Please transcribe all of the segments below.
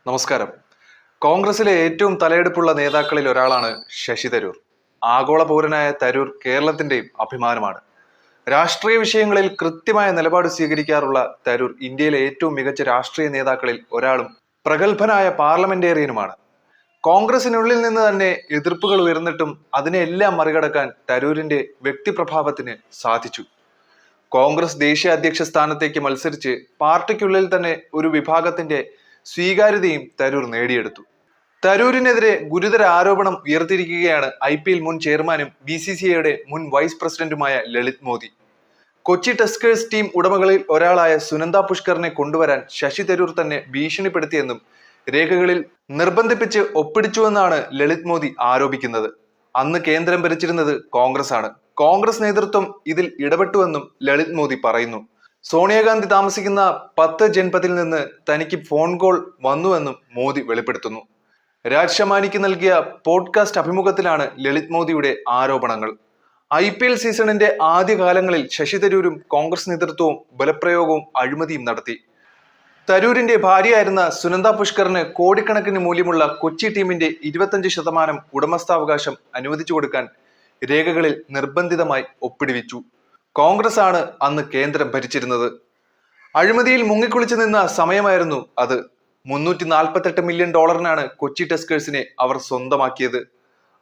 നമസ്കാരം. കോൺഗ്രസിലെ ഏറ്റവും തലയെടുപ്പുള്ള നേതാക്കളിൽ ഒരാളാണ് ശശി തരൂർ. ആഗോള പൗരനായ തരൂർ കേരളത്തിന്റെയും അഭിമാനമാണ്. രാഷ്ട്രീയ വിഷയങ്ങളിൽ കൃത്യമായ നിലപാട് സ്വീകരിക്കാറുള്ള തരൂർ ഇന്ത്യയിലെ ഏറ്റവും മികച്ച രാഷ്ട്രീയ നേതാക്കളിൽ ഒരാളും പ്രഗത്ഭനായ പാർലമെന്റേറിയനുമാണ്. കോൺഗ്രസിനുള്ളിൽ നിന്ന് തന്നെ എതിർപ്പുകൾ ഉയർന്നിട്ടും അതിനെല്ലാം മറികടക്കാൻ തരൂരിന്റെ വ്യക്തിപ്രഭാവത്തിന് സാധിച്ചു. കോൺഗ്രസ് ദേശീയ അധ്യക്ഷ സ്ഥാനത്തേക്ക് മത്സരിച്ച് പാർട്ടിക്കുള്ളിൽ തന്നെ ഒരു വിഭാഗത്തിന്റെ സ്വീകാര്യതയും തരൂർ നേടിയെടുത്തു. തരൂരിനെതിരെ ഗുരുതര ആരോപണം ഉയർത്തിയിരിക്കുകയാണ് IPL മുൻ ചെയർമാനും BCCIയുടെ മുൻ വൈസ് പ്രസിഡന്റുമായ ലളിത് മോദി. കൊച്ചി ടസ്കേഴ്സ് ടീം ഉടമകളിൽ ഒരാളായ സുനന്ദ പുഷ്കറിനെ കൊണ്ടുവരാൻ ശശി തരൂർ തന്നെ ഭീഷണിപ്പെടുത്തിയെന്നും രേഖകളിൽ നിർബന്ധിപ്പിച്ച് ഒപ്പിടിച്ചുവെന്നാണ് ലളിത് മോദി ആരോപിക്കുന്നത്. അന്ന് കേന്ദ്രം ഭരിച്ചിരുന്നത് കോൺഗ്രസ് ആണ്. കോൺഗ്രസ് നേതൃത്വം ഇതിൽ ഇടപെട്ടുവെന്നും ലളിത് മോദി പറയുന്നു. സോണിയാഗാന്ധി താമസിക്കുന്ന 10 ജൻപതിൽ നിന്ന് തനിക്ക് ഫോൺ കോൾ വന്നുവെന്നും മോദി വെളിപ്പെടുത്തുന്നു. രാജ് ശമാനിക്ക് നൽകിയ പോഡ്കാസ്റ്റ് അഭിമുഖത്തിലാണ് ലളിത് മോദിയുടെ ആരോപണങ്ങൾ. IPL സീസണിന്റെ ആദ്യകാലങ്ങളിൽ ശശി തരൂരും കോൺഗ്രസ് നേതൃത്വവും ബലപ്രയോഗവും അഴിമതിയും നടത്തി. തരൂരിന്റെ ഭാര്യയായിരുന്ന സുനന്ദ പുഷ്കറിന് കോടിക്കണക്കിന് മൂല്യമുള്ള കൊച്ചി ടീമിന്റെ 25% ഉടമസ്ഥാവകാശം അനുവദിച്ചു കൊടുക്കാൻ രേഖകളിൽ നിർബന്ധിതമായി ഒപ്പിടുവിച്ചു. കോൺഗ്രസ് ആണ് അന്ന് കേന്ദ്രം ഭരിച്ചിരുന്നത്. അഴിമതിയിൽ മുങ്ങിക്കുളിച്ചു നിന്ന സമയമായിരുന്നു അത്. $348 മില്യൺ കൊച്ചി ടസ്കേഴ്സിനെ അവർ സ്വന്തമാക്കിയത്.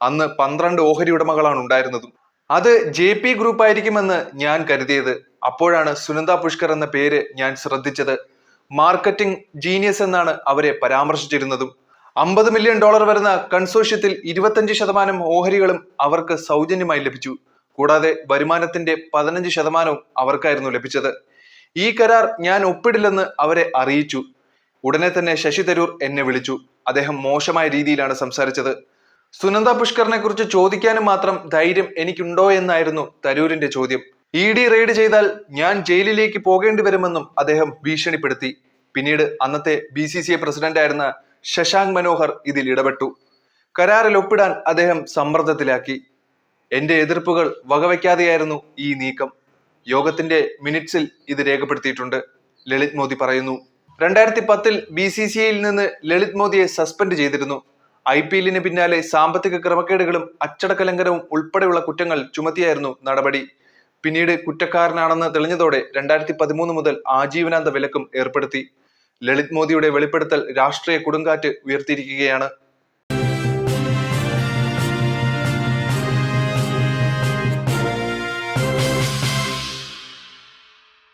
അന്ന് 12 ഓഹരി ഉടമകളാണ് ഉണ്ടായിരുന്നതും. അത് JP ഗ്രൂപ്പ് ആയിരിക്കുമെന്ന് ഞാൻ കരുതിയത്. അപ്പോഴാണ് സുനന്ദ പുഷ്കർ എന്ന പേര് ഞാൻ ശ്രദ്ധിച്ചത്. മാർക്കറ്റിംഗ് ജീനിയസ് എന്നാണ് അവരെ പരാമർശിച്ചിരുന്നതും. $50 മില്യൺ വരുന്ന കൺസോഷ്യത്തിൽ 25% ഓഹരികളും അവർക്ക് സൗജന്യമായി ലഭിച്ചു. കൂടാതെ വരുമാനത്തിന്റെ 15% അവർക്കായിരുന്നു ലഭിച്ചത്. ഈ കരാർ ഞാൻ ഒപ്പിടില്ലെന്ന് അവരെ അറിയിച്ചു. ഉടനെ തന്നെ ശശി തരൂർ എന്നെ വിളിച്ചു. അദ്ദേഹം മോശമായ രീതിയിലാണ് സംസാരിച്ചത്. സുനന്ദ പുഷ്കറിനെ കുറിച്ച് ചോദിക്കാനും മാത്രം ധൈര്യം എനിക്കുണ്ടോ എന്നായിരുന്നു തരൂരിന്റെ ചോദ്യം. ED റെയ്ഡ് ചെയ്താൽ ഞാൻ ജയിലിലേക്ക് പോകേണ്ടി വരുമെന്നും അദ്ദേഹം ഭീഷണിപ്പെടുത്തി. പിന്നീട് അന്നത്തെ BCCI പ്രസിഡന്റായിരുന്ന ശശാങ്ക് മനോഹർ ഇതിൽ ഇടപെട്ടു. കരാറിൽ ഒപ്പിടാൻ അദ്ദേഹം സമ്മർദ്ദത്തിലാക്കി. എന്റെ എതിർപ്പുകൾ വകവയ്ക്കാതെയായിരുന്നു ഈ നീക്കം. യോഗത്തിന്റെ മിനിറ്റ്സിൽ ഇത് രേഖപ്പെടുത്തിയിട്ടുണ്ട്. ലളിത് മോദി പറയുന്നു. 2010 BCCIയിൽ നിന്ന് ലളിത് മോദിയെ സസ്പെൻഡ് ചെയ്തിരുന്നു. IPLന് പിന്നാലെ സാമ്പത്തിക ക്രമക്കേടുകളും അച്ചടക്ക ലംഘനവും ഉൾപ്പെടെയുള്ള കുറ്റങ്ങൾ ചുമത്തിയായിരുന്നു നടപടി. പിന്നീട് കുറ്റക്കാരനാണെന്ന് തെളിഞ്ഞതോടെ 2013 മുതൽ ആജീവനാന്ത വിലക്കും ഏർപ്പെടുത്തി. ലളിത് മോദിയുടെ വെളിപ്പെടുത്തൽ രാഷ്ട്രീയ കൊടുങ്കാറ്റ് ഉയർത്തിയിരിക്കുകയാണ്.